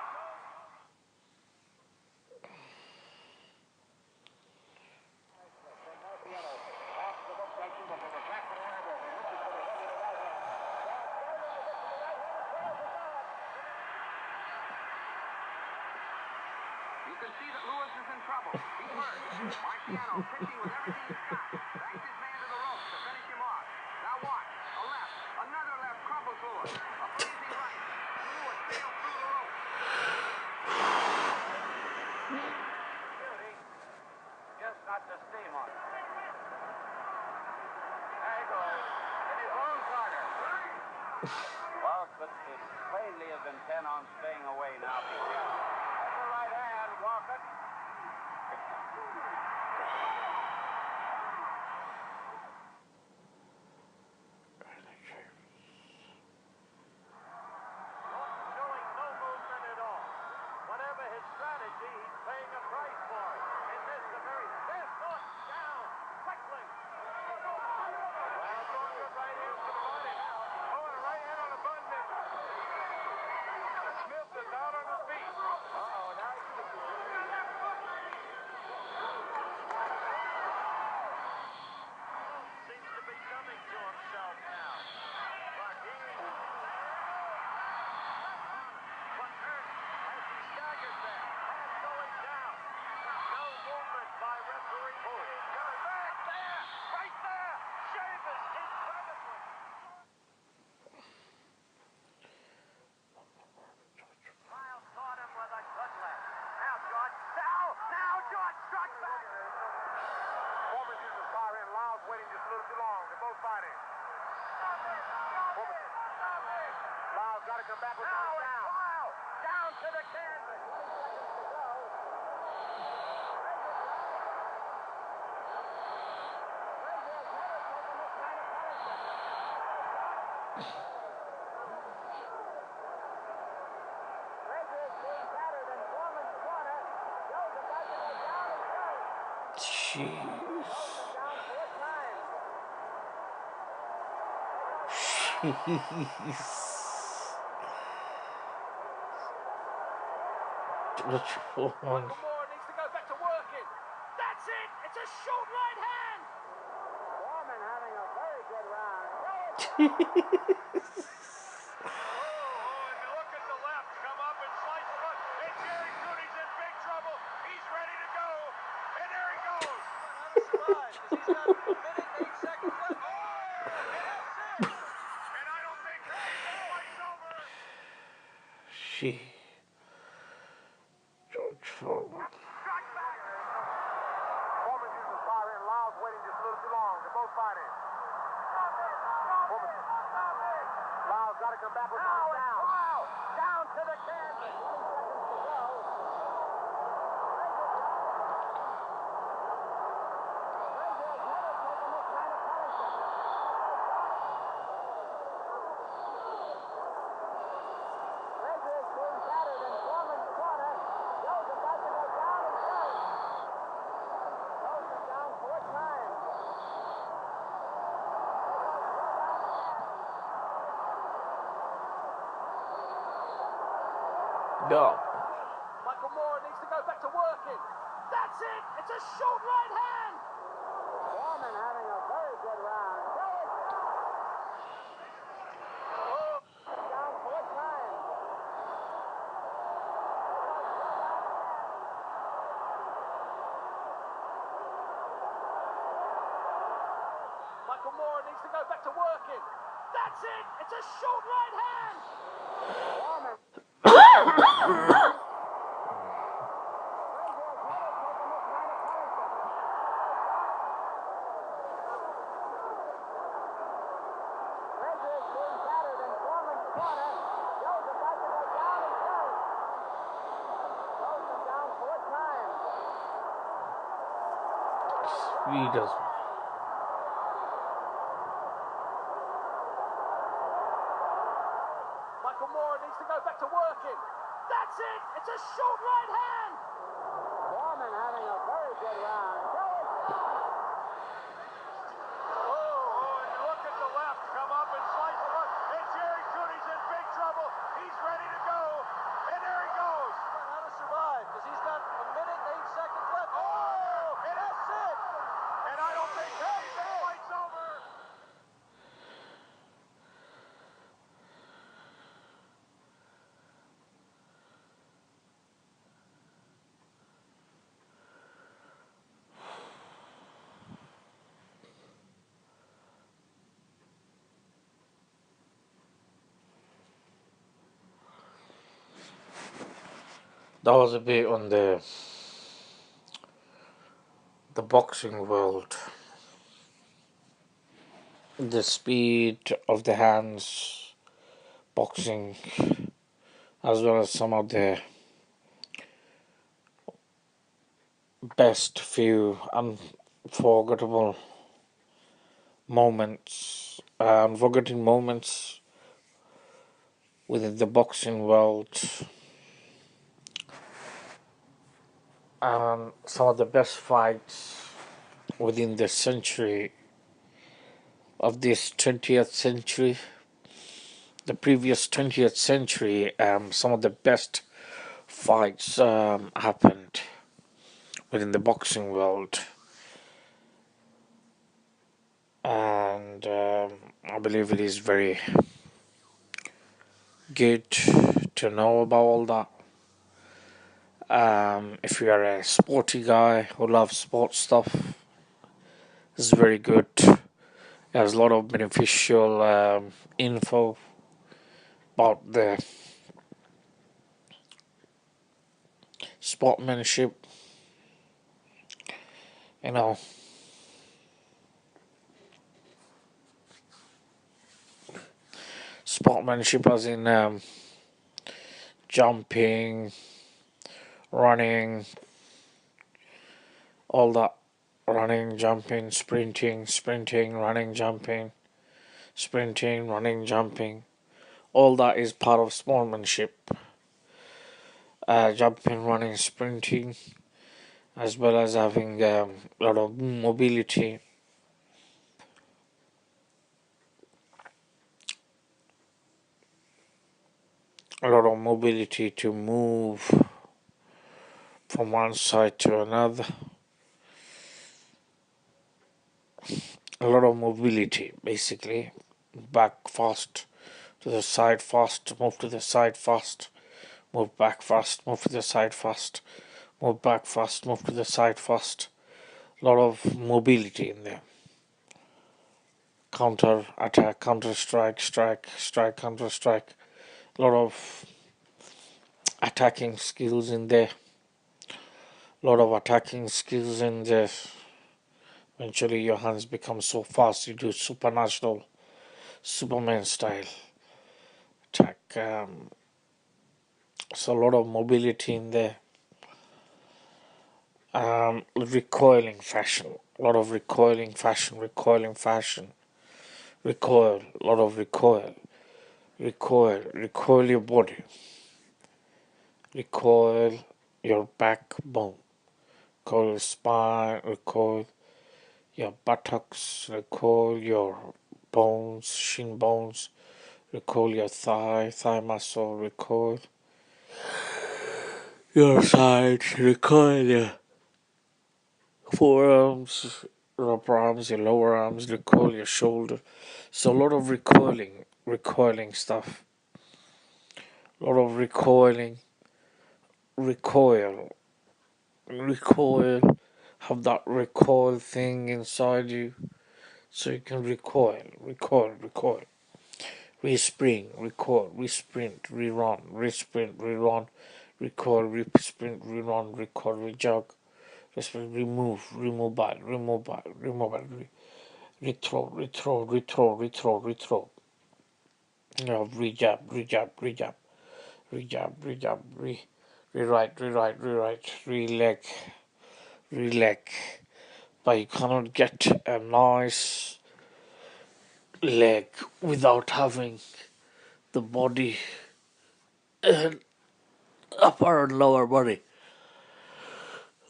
You can see that Lewis is in trouble. He's hurt. Marciano pitching with everything he's got. Backs his man to the ropes to finish him off. Now watch. A left. Another left crumbles Lewis. A blazing right. Lewis sails through the ropes. Beauty. Just got the steam on it. There he goes. In his own corner. Well, but it plainly has been 10 on staying away now. That's the right hand, Walker. Jeez. Jeez. George Foreman. Michael Moore needs to go back to working. That's it. It's a short right hand. Foreman having a very good round. Look at the left. Come up and slice the left. And Jerry Cooney's in big trouble. He's ready to go. And there he goes. How to survive? Because he's got a minute, 8 seconds left. Oh, and that's it. And I don't think the fight's over. She. George Foreman. Foreman uses fire in. Lyles waiting just a little too long. They're both fighting. Foreman. Lyles got to come back with one down. Down to the canvas. 20 seconds to go. Frazier's never taken this kind of punishment. Frazier is being battered in Foreman's corner. Joe's about to go down and turn. Joe's is down 4 times. Go. Michael Moore needs to go back to working. That's it. It's a short right hand. Foreman having a very good round. Joe is down 4 times. Michael Moore needs to go back to working. That's it. It's a short right hand. Foreman. Frazier is being battered in Foreman's corner. Joe's about to go down and turn. Joe's is down 4 times. Speed as Michael Moore needs to go back to working. That's it. It's a short right hand. Foreman having a very good round. Joe is And look at the left. Come up and slice the left. And Jerry Cooney's in big trouble. He's ready to go. And there he goes. How to survive? Because he's got a minute, 8 seconds left. And that's it. And I don't think the fight's over. that was a bit on the boxing world. The speed of the hands, boxing, as well as some of the best few unforgettable moments, unforgettable moments within the boxing world, and some of the best fights within the century of this 20th century. The previous 20th century, some of the best fights happened within the boxing world, and I believe it is very good to know about all that. If you are a sporty guy who loves sports stuff, it's very good. It has a lot of beneficial info about the sportsmanship, you know. Sportsmanship as in jumping, running, all that. Running, jumping, sprinting, running, jumping. sprinting, running, jumping. All that is part of sportsmanship. Jumping, running, sprinting, as well as having a lot of mobility. A lot of mobility to move from one side to another. A lot of mobility, basically. Back fast, to the side fast, move to the side fast, move back fast, move to the side fast, move back fast, move to the side fast. A lot of mobility in there. Counter attack, counter strike, strike, strike, counter strike. A lot of attacking skills in there. A lot of attacking skills in there. Eventually your hands become so fast you do supernatural, Superman style attack. So a lot of mobility in there. Recoiling fashion. A lot of recoiling fashion. Recoil. A lot of recoil. Recoil your body. Recoil your backbone. Recoil your spine. Recoil your buttocks. Recoil your bones, shin bones. Recoil your thigh muscle. Recoil your sides. Recoil your forearms, your upper arms, your lower arms. Recoil your shoulder. So a lot of recoiling stuff. A lot of recoil. Have that recoil thing inside you, so you can recoil. Respring, recoil, resprint, rerun, resprint, rerun, recoil, resprint, rerun, recoil, rejog, resprint, remove, remobile, rethrow. Rejab, rewrite, releg. But you cannot get a nice leg without having the body and upper and lower body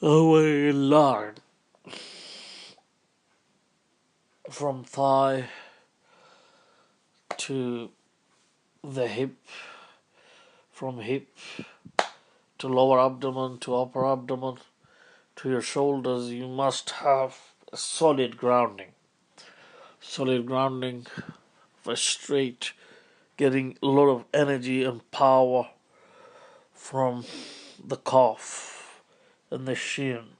away in line from thigh to the hip, from hip to lower abdomen to upper abdomen to your shoulders. You must have a solid grounding for straight, getting a lot of energy and power from the calf and the shin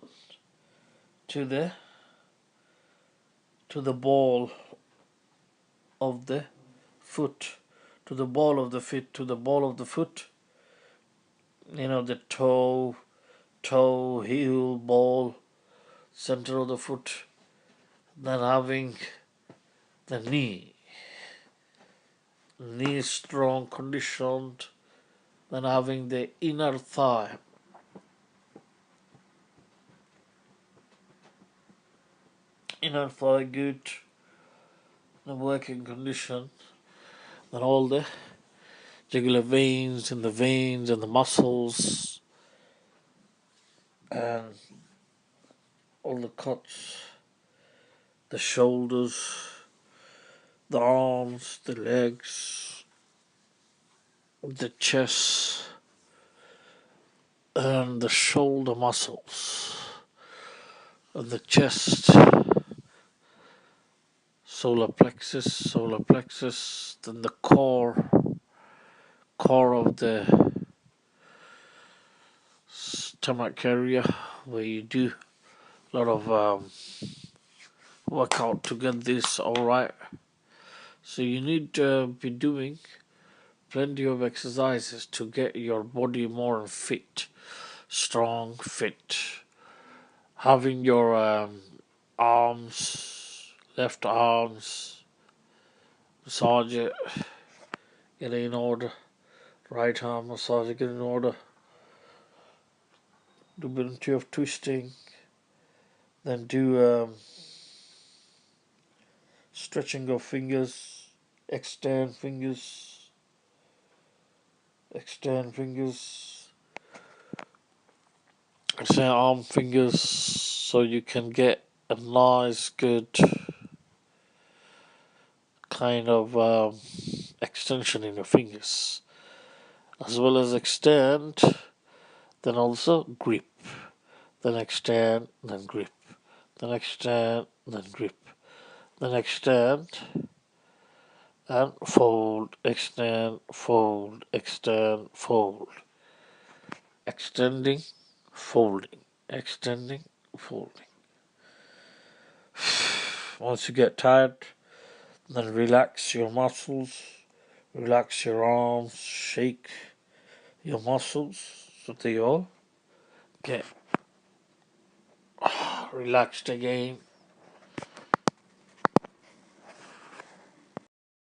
to the ball of the foot, to the ball of the foot. You know, the toe, heel, ball, center of the foot. Then having the knee strong, conditioned. Then having the inner thigh. Inner thigh good, the working condition. Then all the jugular veins and the muscles and all the cuts, the shoulders, the arms, the legs, the chest, and the shoulder muscles, and the chest, solar plexus, then the core of the stomach area, where you do a lot of workout to get this alright. So you need to be doing plenty of exercises to get your body more fit, strong, fit. Having your left arms, massage it, get it in order. Right arm, massage it, get it in order. Do plenty of twisting. Then do stretching of fingers, extend fingers, extend fingers, extend arm fingers, so you can get a nice, good kind of extension in your fingers, as well as extend, then also grip, then extend, then grip, then extend, then grip, then extend and fold, extend, fold, extend, fold, extending, folding, extending, folding. Once you get tired, then relax your muscles, relax your arms, shake your muscles so they all get relaxed again.